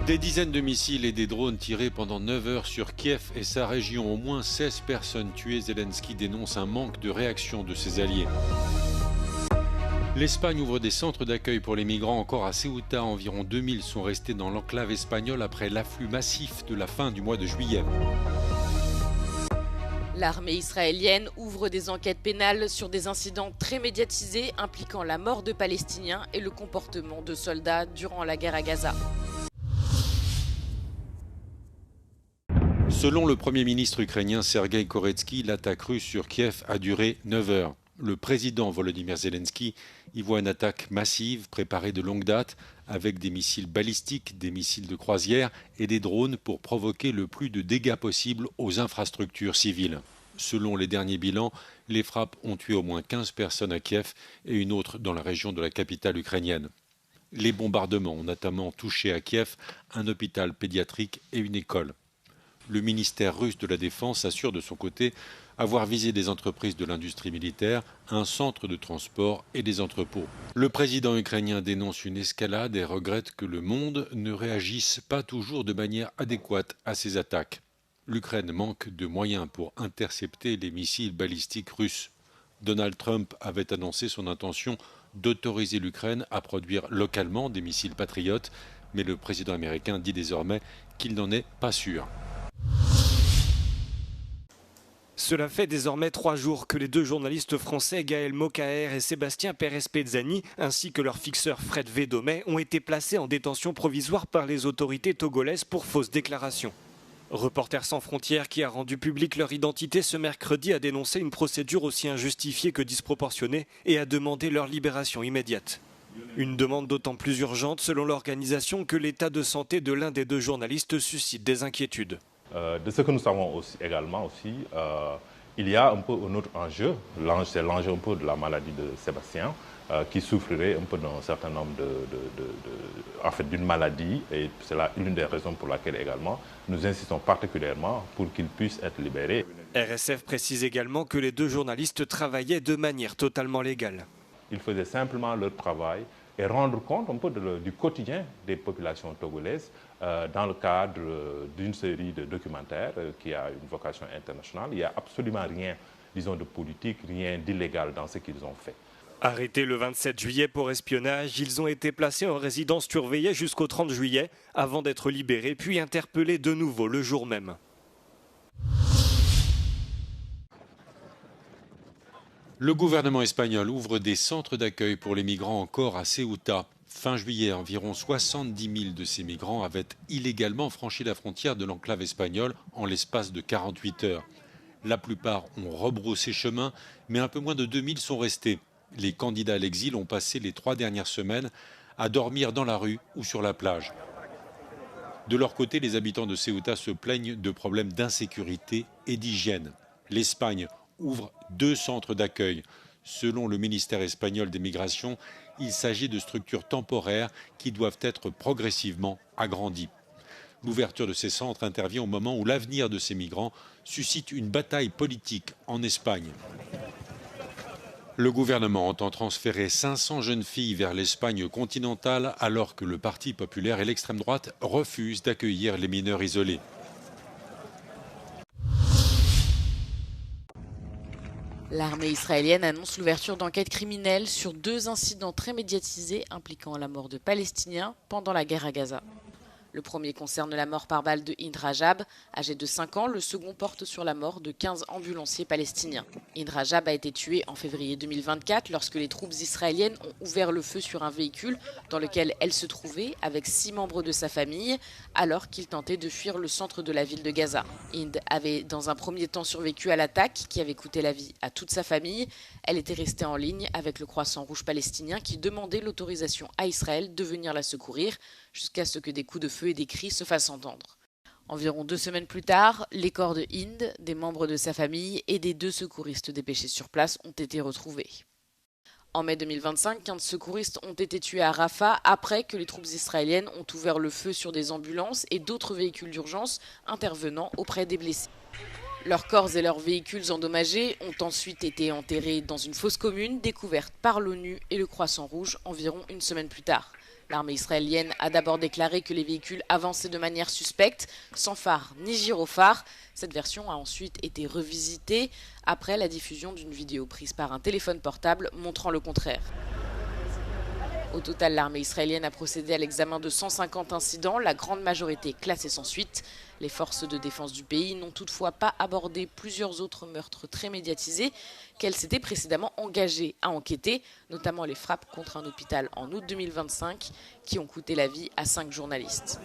Des dizaines de missiles et des drones tirés pendant 9 heures sur Kiev et sa région. Au moins 16 personnes tuées. Zelensky dénonce un manque de réaction de ses alliés. L'Espagne ouvre des centres d'accueil pour les migrants. Encore à Ceuta, environ 2000 sont restés dans l'enclave espagnole après l'afflux massif de la fin du mois de juillet. L'armée israélienne ouvre des enquêtes pénales sur des incidents très médiatisés impliquant la mort de Palestiniens et le comportement de soldats durant la guerre à Gaza. Selon le Premier ministre ukrainien Sergueï Koretsky, l'attaque russe sur Kiev a duré 9 heures. Le président Volodymyr Zelensky y voit une attaque massive préparée de longue date avec des missiles balistiques, des missiles de croisière et des drones pour provoquer le plus de dégâts possible aux infrastructures civiles. Selon les derniers bilans, les frappes ont tué au moins 15 personnes à Kiev et une autre dans la région de la capitale ukrainienne. Les bombardements ont notamment touché à Kiev un hôpital pédiatrique et une école. Le ministère russe de la Défense assure de son côté avoir visé des entreprises de l'industrie militaire, un centre de transport et des entrepôts. Le président ukrainien dénonce une escalade et regrette que le monde ne réagisse pas toujours de manière adéquate à ces attaques. L'Ukraine manque de moyens pour intercepter les missiles balistiques russes. Donald Trump avait annoncé son intention d'autoriser l'Ukraine à produire localement des missiles patriotes, mais le président américain dit désormais qu'il n'en est pas sûr. Cela fait désormais 3 jours que les deux journalistes français Gaël Mokaer et Sébastien Pérez-Pezzani, ainsi que leur fixeur Fred Védomé, ont été placés en détention provisoire par les autorités togolaises pour fausses déclarations. Reporters sans frontières, qui a rendu publique leur identité ce mercredi, a dénoncé une procédure aussi injustifiée que disproportionnée et a demandé leur libération immédiate. Une demande d'autant plus urgente selon l'organisation que l'état de santé de l'un des deux journalistes suscite des inquiétudes. De ce que nous savons également, il y a un peu un autre enjeu. C'est l'enjeu un peu de la maladie de Sébastien, qui souffrirait un peu d'un certain nombre d'une maladie. Et c'est là l'une des raisons pour laquelle également nous insistons particulièrement pour qu'il puisse être libéré. RSF précise également que les deux journalistes travaillaient de manière totalement légale. Ils faisaient simplement leur travail et rendre compte un peu du quotidien des populations togolaises dans le cadre d'une série de documentaires qui a une vocation internationale. Il n'y a absolument rien, disons, de politique, rien d'illégal dans ce qu'ils ont fait. Arrêtés le 27 juillet pour espionnage, ils ont été placés en résidence surveillée jusqu'au 30 juillet avant d'être libérés puis interpellés de nouveau le jour même. Le gouvernement espagnol ouvre des centres d'accueil pour les migrants encore à Ceuta. Fin juillet, environ 70 000 de ces migrants avaient illégalement franchi la frontière de l'enclave espagnole en l'espace de 48 heures. La plupart ont rebroussé chemin, mais un peu moins de 2000 sont restés. Les candidats à l'exil ont passé les 3 dernières semaines à dormir dans la rue ou sur la plage. De leur côté, les habitants de Ceuta se plaignent de problèmes d'insécurité et d'hygiène. L'Espagne ouvre 2 centres d'accueil. Selon le ministère espagnol des Migrations, il s'agit de structures temporaires qui doivent être progressivement agrandies. L'ouverture de ces centres intervient au moment où l'avenir de ces migrants suscite une bataille politique en Espagne. Le gouvernement entend transférer 500 jeunes filles vers l'Espagne continentale alors que le Parti populaire et l'extrême droite refusent d'accueillir les mineurs isolés. L'armée israélienne annonce l'ouverture d'enquêtes criminelles sur 2 incidents très médiatisés impliquant la mort de Palestiniens pendant la guerre à Gaza. Le premier concerne la mort par balle de Hind Rajab, âgé de 5 ans. Le second porte sur la mort de 15 ambulanciers palestiniens. Hind Rajab a été tué en février 2024 lorsque les troupes israéliennes ont ouvert le feu sur un véhicule dans lequel elle se trouvait avec 6 membres de sa famille alors qu'il tentait de fuir le centre de la ville de Gaza. Hind avait dans un premier temps survécu à l'attaque qui avait coûté la vie à toute sa famille. Elle était restée en ligne avec le Croissant Rouge palestinien qui demandait l'autorisation à Israël de venir la secourir jusqu'à ce que des coups de feu et des cris se fassent entendre. Environ 2 semaines plus tard, les corps de Hind, des membres de sa famille et des 2 secouristes dépêchés sur place ont été retrouvés. En mai 2025, 15 secouristes ont été tués à Rafah après que les troupes israéliennes ont ouvert le feu sur des ambulances et d'autres véhicules d'urgence intervenant auprès des blessés. Leurs corps et leurs véhicules endommagés ont ensuite été enterrés dans une fosse commune découverte par l'ONU et le Croissant Rouge environ 1 semaine plus tard. L'armée israélienne a d'abord déclaré que les véhicules avançaient de manière suspecte, sans phare ni gyrophare. Cette version a ensuite été revisitée après la diffusion d'une vidéo prise par un téléphone portable montrant le contraire. Au total, l'armée israélienne a procédé à l'examen de 150 incidents, la grande majorité classée sans suite. Les forces de défense du pays n'ont toutefois pas abordé plusieurs autres meurtres très médiatisés qu'elles s'étaient précédemment engagées à enquêter, notamment les frappes contre un hôpital en août 2025 qui ont coûté la vie à 5 journalistes.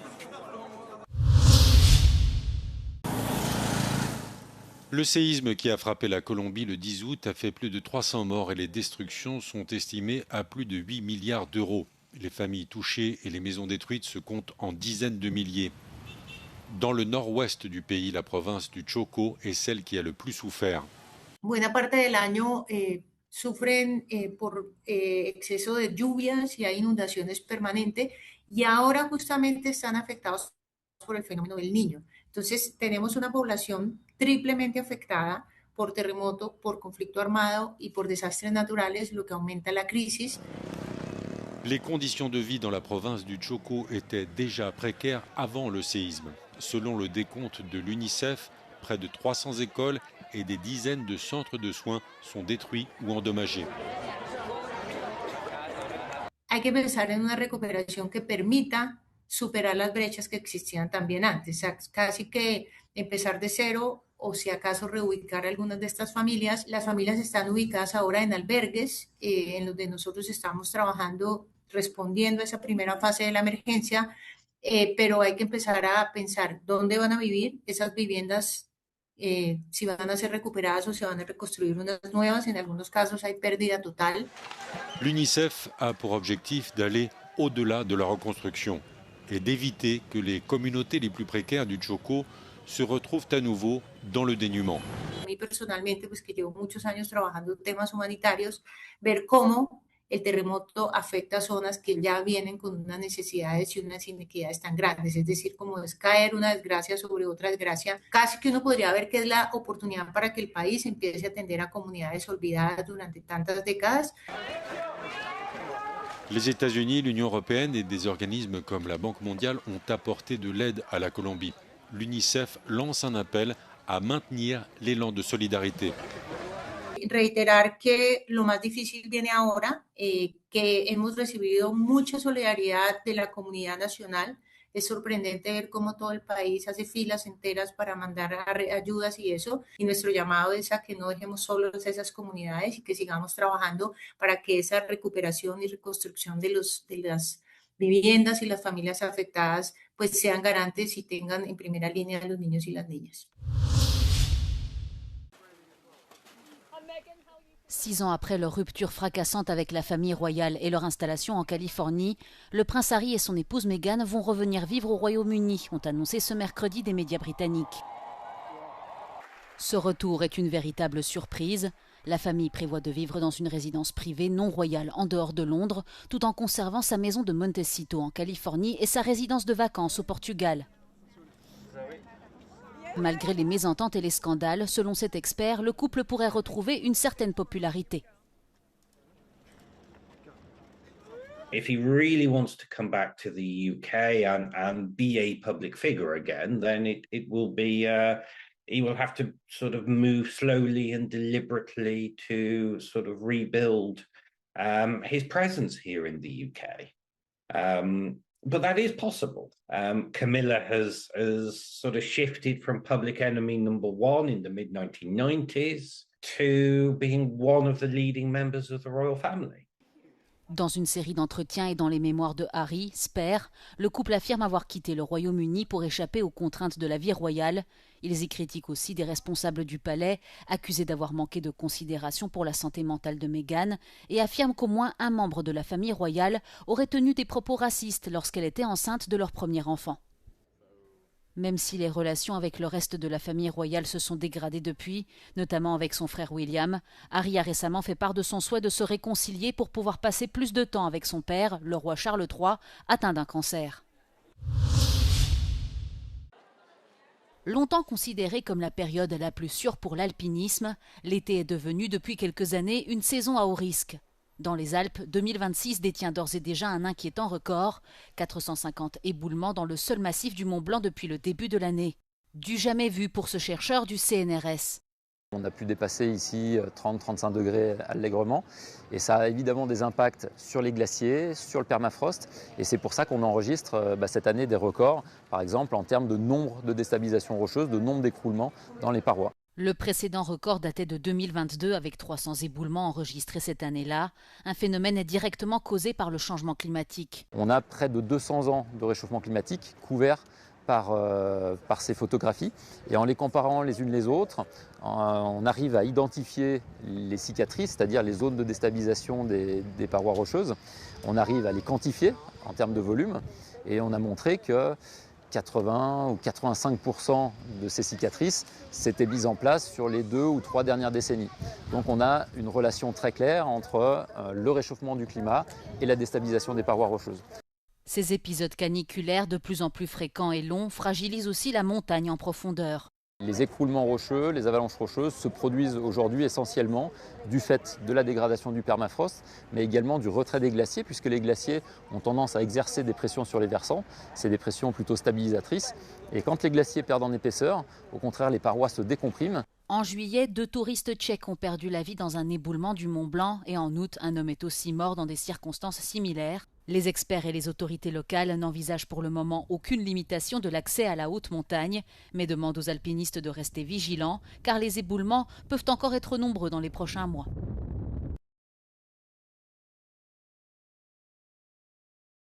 Le séisme qui a frappé la Colombie le 10 août a fait plus de 300 morts et les destructions sont estimées à plus de 8 milliards d'euros. Les familles touchées et les maisons détruites se comptent en dizaines de milliers. Dans le nord-ouest du pays, la province du Chocó est celle qui a le plus souffert. Buena parte del año sufren por exceso de lluvias y hay inundaciones permanentes y ahora justamente están afectados por el fenómeno del Niño. Entonces tenemos una población triplemente afectada por terremoto, por conflicto armado y por desastres naturales, lo que aumenta la crisis. Les conditions de vie dans la province du Chocó étaient déjà précaires avant le séisme. Selon le décompte de l'UNICEF, près de 300 écoles et des dizaines de centres de soins sont détruits ou endommagés. Hay que pensar en una recuperación que permita superar las brechas que existían también antes, casi que empezar de cero o si acaso reubicar algunas de estas familias. Las familias están ubicadas ahora en albergues, en los que nosotros estamos trabajando, respondiendo a esa primera fase de la emergencia, pero hay que empezar a pensar dónde van a vivir esas viviendas, si van a ser recuperadas o se van a reconstruir unas nuevas. En algunos casos hay pérdida total. L'UNICEF a pour objectif d'aller au-delà de la reconstruction et d'éviter que les communautés les plus précaires du Chocó se retrouvent à nouveau dans le dénuement. A mí personalmente, pues que llevo muchos años trabajando en temas humanitarios, ver cómo el terremoto afecta a zonas que ya vienen con unas necesidades y unas inequidades tan grandes, es decir, como es caer una desgracia sobre otra desgracia, casi que uno podría ver que es la oportunidad para que el país empiece a atender a comunidades olvidadas durante tantas décadas. Les États-Unis, l'Union européenne et des organismes comme la Banque mondiale ont apporté de l'aide à la Colombie. L'UNICEF lance un appel à maintenir l'élan de solidarité. Reiterar que lo más difícil viene ahora, que hemos recibido mucha solidaridad de la comunidad nacional. Es sorprendente ver cómo todo el país hace filas enteras para mandar ayudas y eso. Y nuestro llamado es a que no dejemos solos esas comunidades y que sigamos trabajando para que esa recuperación y reconstrucción de las viviendas y las familias afectadas pues sean garantes y tengan en primera línea a los niños y las niñas. 6 ans après leur rupture fracassante avec la famille royale et leur installation en Californie, le prince Harry et son épouse Meghan vont revenir vivre au Royaume-Uni, ont annoncé ce mercredi des médias britanniques. Ce retour est une véritable surprise. La famille prévoit de vivre dans une résidence privée non royale en dehors de Londres, tout en conservant sa maison de Montecito en Californie et sa résidence de vacances au Portugal. Malgré les mésententes et les scandales, selon cet expert, le couple pourrait retrouver une certaine popularité. If he really wants to come back to the UK and be a public figure again, then it will be he will have to sort of move slowly and deliberately to sort of rebuild his presence here in the UK. But that is possible. Camilla has sort of shifted from public enemy number one in the mid-1990s to being one of the leading members of the royal family. Dans une série d'entretiens et dans les mémoires de Harry, Spare, le couple affirme avoir quitté le Royaume-Uni pour échapper aux contraintes de la vie royale. Ils y critiquent aussi des responsables du palais, accusés d'avoir manqué de considération pour la santé mentale de Meghan, et affirment qu'au moins un membre de la famille royale aurait tenu des propos racistes lorsqu'elle était enceinte de leur premier enfant. Même si les relations avec le reste de la famille royale se sont dégradées depuis, notamment avec son frère William, Harry a récemment fait part de son souhait de se réconcilier pour pouvoir passer plus de temps avec son père, le roi Charles III, atteint d'un cancer. Longtemps considérée comme la période la plus sûre pour l'alpinisme, l'été est devenu depuis quelques années une saison à haut risque. Dans les Alpes, 2026 détient d'ores et déjà un inquiétant record, 450 éboulements dans le seul massif du Mont Blanc depuis le début de l'année. Du jamais vu pour ce chercheur du CNRS. On a pu dépasser ici 30-35 degrés allègrement et ça a évidemment des impacts sur les glaciers, sur le permafrost et c'est pour ça qu'on enregistre cette année des records, par exemple en termes de nombre de déstabilisations rocheuses, de nombre d'écroulements dans les parois. Le précédent record datait de 2022 avec 300 éboulements enregistrés cette année-là. Un phénomène est directement causé par le changement climatique. On a près de 200 ans de réchauffement climatique couverts par ces photographies et en les comparant les unes les autres, on arrive à identifier les cicatrices, c'est-à-dire les zones de déstabilisation des parois rocheuses. On arrive à les quantifier en termes de volume et on a montré que 80 ou 85% de ces cicatrices s'étaient mises en place sur les 2 ou 3 dernières décennies. Donc on a une relation très claire entre le réchauffement du climat et la déstabilisation des parois rocheuses. Ces épisodes caniculaires de plus en plus fréquents et longs fragilisent aussi la montagne en profondeur. Les écroulements rocheux, les avalanches rocheuses se produisent aujourd'hui essentiellement du fait de la dégradation du permafrost, mais également du retrait des glaciers, puisque les glaciers ont tendance à exercer des pressions sur les versants. C'est des pressions plutôt stabilisatrices. Et quand les glaciers perdent en épaisseur, au contraire, les parois se décompriment. En juillet, 2 touristes tchèques ont perdu la vie dans un éboulement du Mont Blanc et en août, un homme est aussi mort dans des circonstances similaires. Les experts et les autorités locales n'envisagent pour le moment aucune limitation de l'accès à la haute montagne, mais demandent aux alpinistes de rester vigilants car les éboulements peuvent encore être nombreux dans les prochains mois.